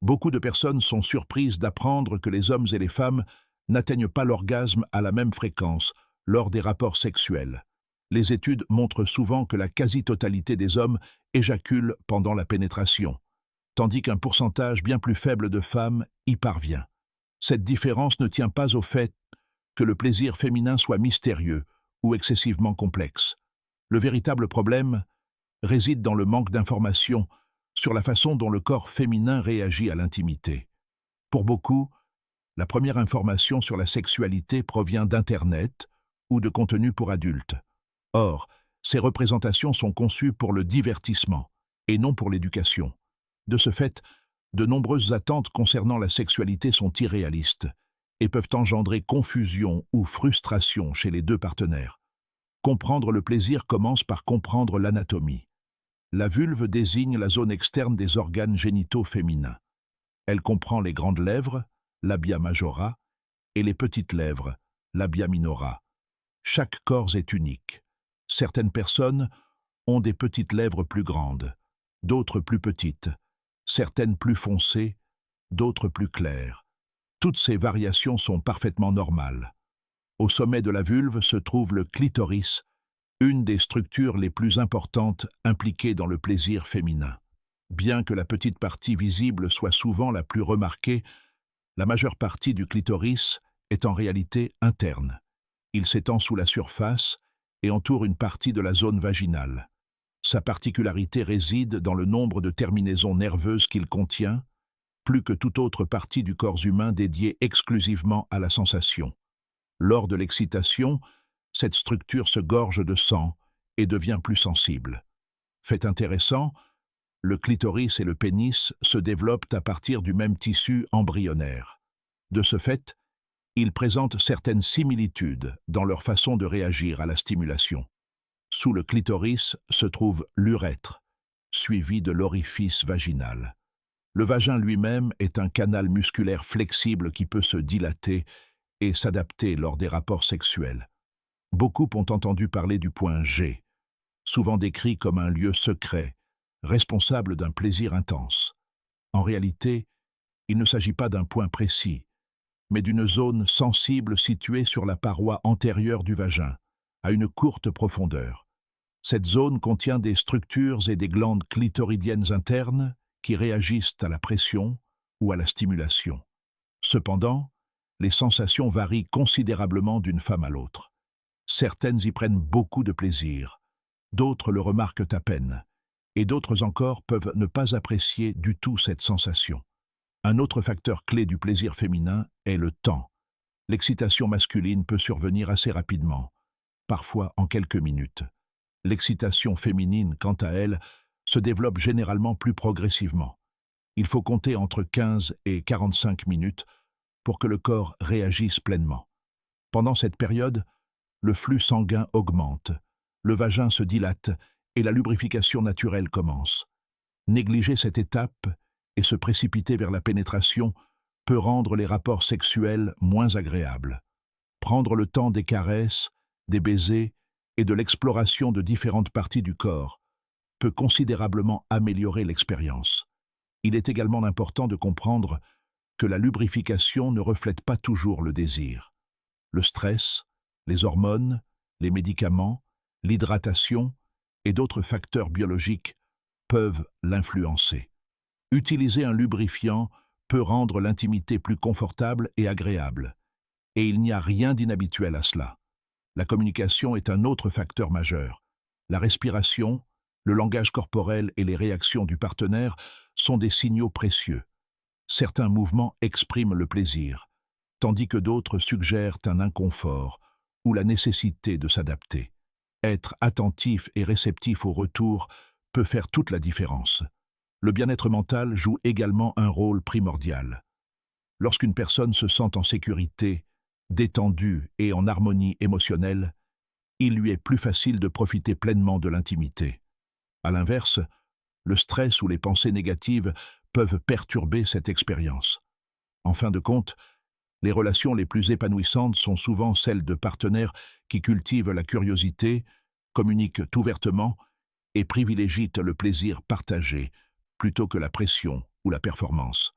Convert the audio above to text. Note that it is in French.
Beaucoup de personnes sont surprises d'apprendre que les hommes et les femmes n'atteignent pas l'orgasme à la même fréquence lors des rapports sexuels. Les études montrent souvent que la quasi-totalité des hommes éjaculent pendant la pénétration, tandis qu'un pourcentage bien plus faible de femmes y parvient. Cette différence ne tient pas au fait que le plaisir féminin soit mystérieux ou excessivement complexe. Le véritable problème réside dans le manque d'informations sur la façon dont le corps féminin réagit à l'intimité. Pour beaucoup, la première information sur la sexualité provient d'Internet ou de contenus pour adultes. Or, ces représentations sont conçues pour le divertissement et non pour l'éducation. De ce fait, de nombreuses attentes concernant la sexualité sont irréalistes et peuvent engendrer confusion ou frustration chez les deux partenaires. Comprendre le plaisir commence par comprendre l'anatomie. La vulve désigne la zone externe des organes génitaux féminins. Elle comprend les grandes lèvres, labia majora, et les petites lèvres, labia minora. Chaque corps est unique. Certaines personnes ont des petites lèvres plus grandes, d'autres plus petites, certaines plus foncées, d'autres plus claires. Toutes ces variations sont parfaitement normales. Au sommet de la vulve se trouve le clitoris, une des structures les plus importantes impliquées dans le plaisir féminin. Bien que la petite partie visible soit souvent la plus remarquée, la majeure partie du clitoris est en réalité interne. Il s'étend sous la surface et entoure une partie de la zone vaginale. Sa particularité réside dans le nombre de terminaisons nerveuses qu'il contient, plus que toute autre partie du corps humain dédiée exclusivement à la sensation. Lors de l'excitation, cette structure se gorge de sang et devient plus sensible. Fait intéressant, le clitoris et le pénis se développent à partir du même tissu embryonnaire. De ce fait, ils présentent certaines similitudes dans leur façon de réagir à la stimulation. Sous le clitoris se trouve l'urètre, suivi de l'orifice vaginal. Le vagin lui-même est un canal musculaire flexible qui peut se dilater et s'adapter lors des rapports sexuels. Beaucoup ont entendu parler du point G, souvent décrit comme un lieu secret, responsable d'un plaisir intense. En réalité, il ne s'agit pas d'un point précis, mais d'une zone sensible située sur la paroi antérieure du vagin, à une courte profondeur. Cette zone contient des structures et des glandes clitoridiennes internes qui réagissent à la pression ou à la stimulation. Cependant, les sensations varient considérablement d'une femme à l'autre. Certaines y prennent beaucoup de plaisir, d'autres le remarquent à peine, et d'autres encore peuvent ne pas apprécier du tout cette sensation. Un autre facteur clé du plaisir féminin est le temps. L'excitation masculine peut survenir assez rapidement, parfois en quelques minutes. L'excitation féminine, quant à elle, se développe généralement plus progressivement. Il faut compter entre 15 et 45 minutes pour que le corps réagisse pleinement. Pendant cette période, le flux sanguin augmente, le vagin se dilate et la lubrification naturelle commence. Négliger cette étape et se précipiter vers la pénétration peut rendre les rapports sexuels moins agréables. Prendre le temps des caresses, des baisers et de l'exploration de différentes parties du corps peut considérablement améliorer l'expérience. Il est également important de comprendre que la lubrification ne reflète pas toujours le désir. Le stress, les hormones, les médicaments, l'hydratation et d'autres facteurs biologiques peuvent l'influencer. Utiliser un lubrifiant peut rendre l'intimité plus confortable et agréable, et il n'y a rien d'inhabituel à cela. La communication est un autre facteur majeur. La respiration, le langage corporel et les réactions du partenaire sont des signaux précieux. Certains mouvements expriment le plaisir, tandis que d'autres suggèrent un inconfort ou la nécessité de s'adapter. Être attentif et réceptif au retour peut faire toute la différence. Le bien-être mental joue également un rôle primordial. Lorsqu'une personne se sent en sécurité, détendue et en harmonie émotionnelle, il lui est plus facile de profiter pleinement de l'intimité. À l'inverse, le stress ou les pensées négatives peuvent perturber cette expérience. En fin de compte, les relations les plus épanouissantes sont souvent celles de partenaires qui cultivent la curiosité, communiquent ouvertement et privilégient le plaisir partagé plutôt que la pression ou la performance.